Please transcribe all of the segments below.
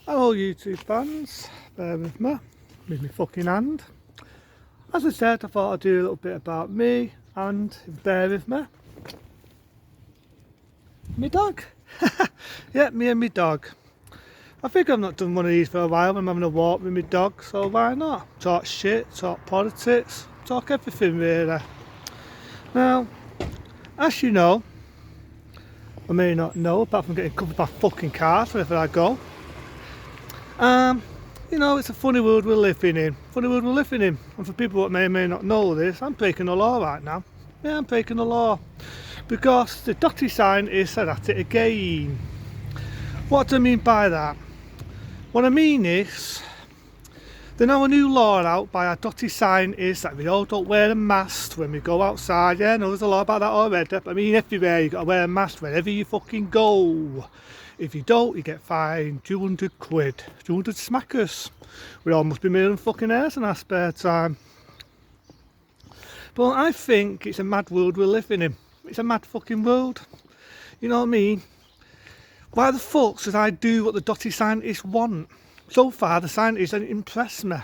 Hello YouTube fans, bear with me, with my fucking hand. As I said, I thought I'd do a little bit about me and, bear with me, my dog. Yeah, me and my dog. I think I've not done one of these for a while. I'm having a walk with my dog, so why not? Talk shit, talk politics, talk everything really. Now, as you know, I may not know, apart from getting covered by fucking cars wherever I go. You know, it's a funny world we're living in. And for people that may or may not know this, I'm breaking the law right now. Yeah, I'm breaking the law. Because the dotty sign is at it again. What do I mean by that? What I mean is, there's now a new law out by our dotty sign is that we all don't wear a mask when we go outside. Yeah, I know there's a law about that already. But I mean, everywhere you got to wear a mask wherever you fucking go. If you don't, you get fined 200 quid, 200 smackers. We all must be mailing fucking hairs in our spare time. But I think it's a mad world we're living in. It's a mad fucking world. You know what I mean? Why the fuck should I do what the dotty scientists want? So far, the scientists haven't impressed me.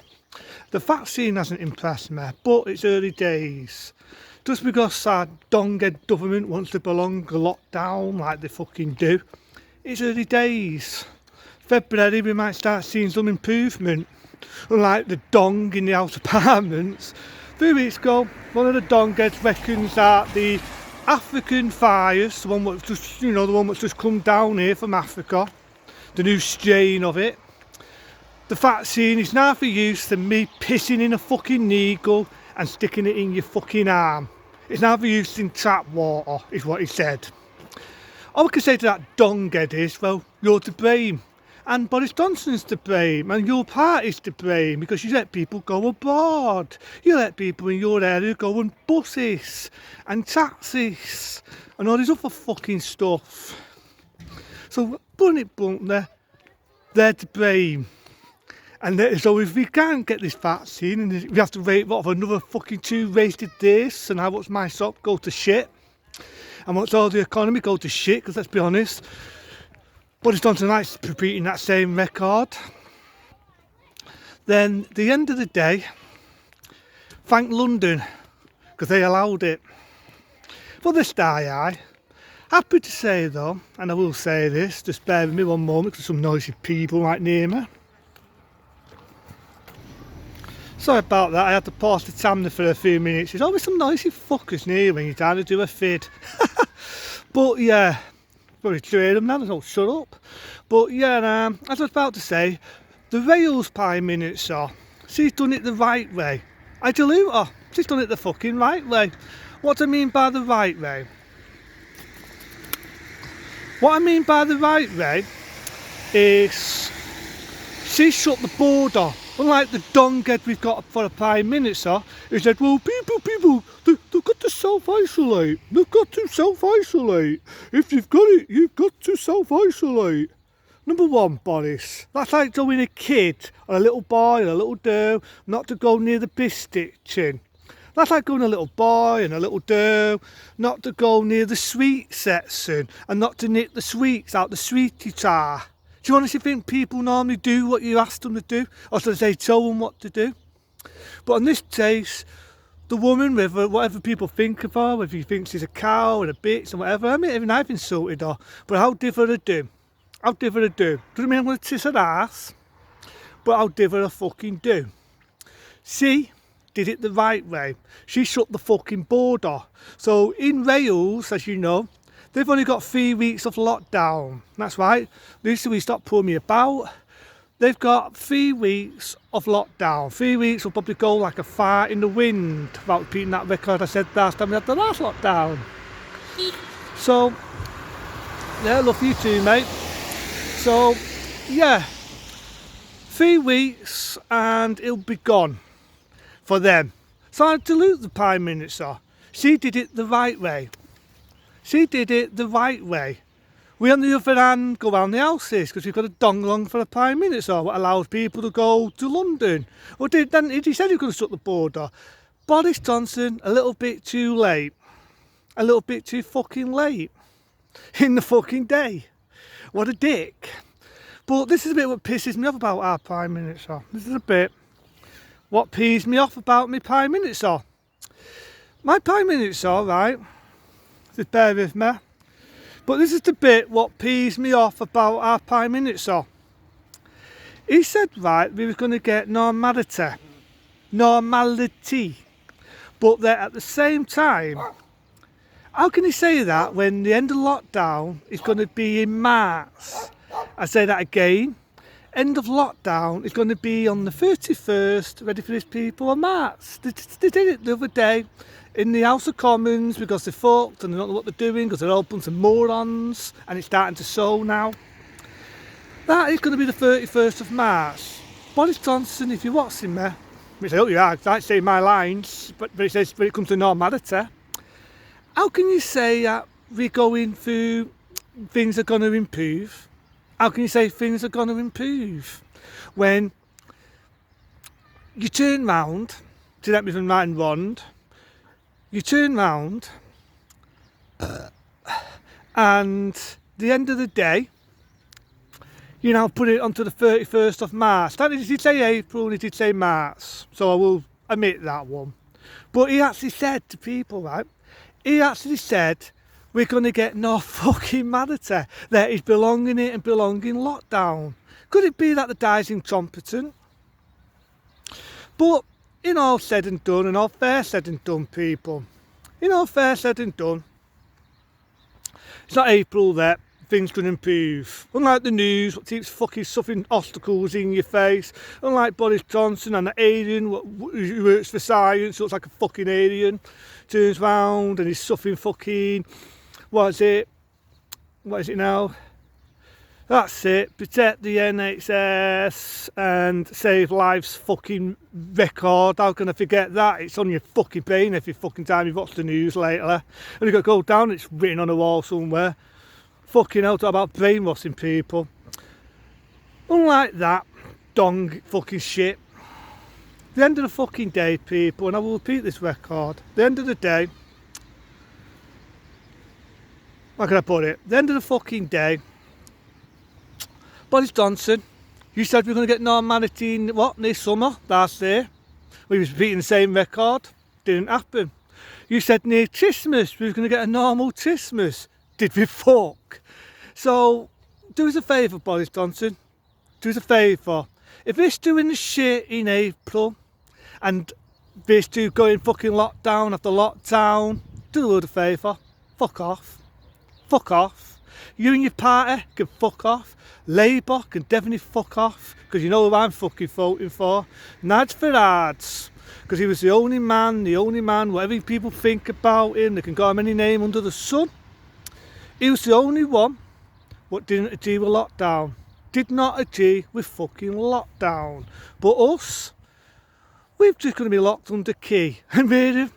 The vaccine hasn't impressed me, but it's early days. Just because our donghead government wants to prolong a lockdown like they fucking do, it's early days. February we might start seeing some improvement. Unlike the dong in the house apartments. 3 weeks ago, one of the dongheads reckons that the African virus, the one that's just, the one that's just come down here from Africa, the new strain of it, the vaccine is now for use than me pissing in a fucking needle and sticking it in your fucking arm. It's now for use in tap water, is what he said. All I can say to that donghead is, well, you're to blame. And Boris Johnson's to blame, and your party's to blame, because you let people go abroad. You let people in your area go on buses and taxis and all this other fucking stuff. So, putting it bluntly, they're to blame. And so if we can't get this vaccine, and we have to wait for another fucking 2 wasted days, and how much my shop go to shit, and what's all the economy go to shit, because let's be honest, Boris Johnson likes repeating that same record. Then, at the end of the day, thank London, because they allowed it. For this die, happy to say though, and I will say this, just bear with me one moment, because some noisy people right near me. Sorry about that, I had to pause the Tamna for a few minutes. There's always some noisy fuckers near when you're trying to do a fid. But yeah, probably trade them now, so shut up. But yeah, as I was about to say, the Wales Prime Minister, she's done it the right way. I salute her, she's done it the fucking right way. What do I mean by the right way? What I mean by the right way is she shut the border. Unlike the donghead we've got for a Prime Minister, who said, well, people, they've got to self-isolate. They've got to self-isolate. If you've got it, you've got to self-isolate. Number one, Boris, that's like telling a kid, or a little boy, or a little girl, not to go near the biscuit tin. That's like going a little boy and a little girl, not to go near the sweet section, and not to nick the sweets out the sweetie jar. Do you honestly think people normally do what you ask them to do? Or should I say tell them what to do? But in this case, the woman, whatever people think of her, whether you think she's a cow and a bitch and whatever, I mean, even I've insulted her, but how give her a do? How give her a do? Doesn't mean I'm going to kiss her ass, but I'll give her a fucking do. She did it the right way. She shut the fucking border. So in Wales, as you know, they've only got 3 weeks of lockdown. That's right. Lucy, stop pulling me about. They've got 3 weeks of lockdown. 3 weeks will probably go like a fart in the wind, without repeating that record I said last time we had the last lockdown. So, yeah, love you too, mate. So, yeah, 3 weeks and it'll be gone for them. So I salute the Prime Minister. She did it the right way. She did it the right way. We on the other hand go round the houses because we've got a donglong for a Prime Minister what allows people to go to London. Or he said he was going to shut the border. Boris Johnson, a little bit too late. A little bit too fucking late. In the fucking day. What a dick. But this is a bit what pisses me off about our Prime Minister. This is a bit what pees me off about my Prime Minister. My Prime Minister, right, just bear with me, but this is the bit what pees me off about our Prime Minister. He said, right, we were going to get normality, but that at the same time, how can he say that when the end of lockdown is going to be in March? I say that again, end of lockdown is going to be on the 31st, ready for this people, of March. They did it the other day in the House of Commons because they're fucked and they don't know what they're doing because they're all bunch of morons and it's starting to sow now. That is going to be the 31st of March. Boris Johnson, if you're watching me, which I hope you are, I don't say my lines, but it says when it comes to normality, how can you say that we're going through, things are going to improve? How can you say things are going to improve when you turn round, to let me from right and wrong, you turn round and the end of the day, you now put it onto the 31st of March. That is, he did say April and he did say March, so I will admit that one. But he actually said to people, right, he actually said, we're going to get no fucking mality. There is belonging it and belonging lockdown. Could it be that the guy's incompetent? But in all said and done, and all fair said and done, people, in all fair said and done, it's not April that things can improve. Unlike the news, what keeps fucking shoving obstacles in your face. Unlike Boris Johnson and the alien who works for science, looks like a fucking alien, turns round and he's suffering fucking, what is it now? That's it, protect the NHS and save lives fucking record. How can I forget that? It's on your fucking brain every fucking time you watch the news lately. And you've got to go down, it's written on a wall somewhere. Fucking hell, talk about brainwashing people. Unlike that, dong fucking shit. The end of the fucking day, people, and I will repeat this record, the end of the day, how can I put it? The end of the fucking day, Boris Johnson, you said we're going to get normality in what, this summer, last year. We was repeating the same record, didn't happen. You said near Christmas we were going to get a normal Christmas. Did we fuck? So, do us a favour, Boris Johnson. Do us a favour. If it's doing the shit in April and this two going fucking lockdown after lockdown, do us a favour. Fuck off. Fuck off. You and your party can fuck off. Labour can definitely fuck off, because you know who I'm fucking voting for. Nigel Farage, because he was the only man, whatever people think about him, they can call him any name under the sun. He was the only one what didn't agree with lockdown. Did not agree with fucking lockdown. But us, we're just going to be locked under key. And really,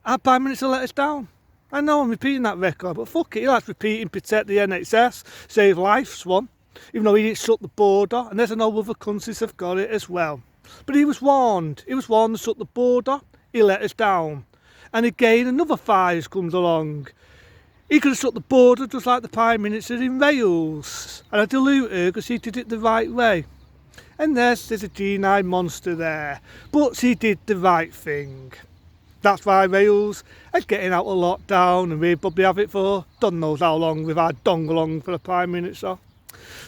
our Prime Minister let us down. I know I'm repeating that record, but fuck it, he likes repeating protect the NHS, save lives one. Even though he didn't shut the border, and there's I know other countries have got it as well. But he was warned to shut the border, he let us down. And again, another fires comes along. He could have shut the border just like the Prime Minister in Wales. And I dilute her because he did it the right way. And there's a G9 monster there. But he did the right thing. That's why Wales are getting out of lockdown and we'll probably have it for God knows how long with our dong along for the Prime Minister.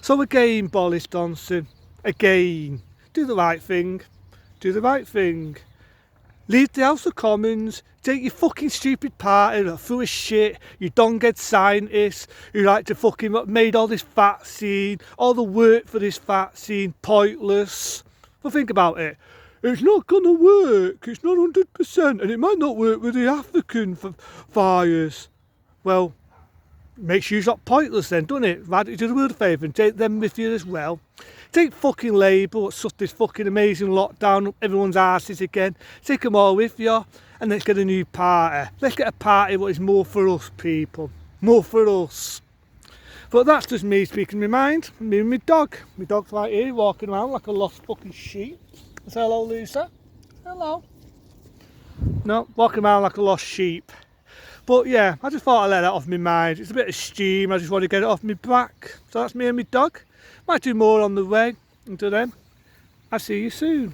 So again, Boris Johnson, again, do the right thing. Do the right thing. Leave the House of Commons, take your fucking stupid party that full of shit, you dong-head scientists who like to fucking made all this vaccine, all the work for this vaccine, pointless. Well, think about it. It's not going to work, it's not 100%, and it might not work with the African fires. Well, makes you not pointless then, doesn't it? Right, do the world a favour and take them with you as well. Take fucking Labour, what's such this fucking amazing lockdown, everyone's arses again. Take them all with you, and let's get a new party. Let's get a party what is more for us, people. More for us. But that's just me speaking my mind. Me and my dog. My dog's right here, walking around like a lost fucking sheep. Say hello, Lisa. Hello. No, walking around like a lost sheep. But yeah, I just thought I'd let that off my mind. It's a bit of steam, I just want to get it off my back. So that's me and my dog. Might do more on the way. Until then, I'll see you soon.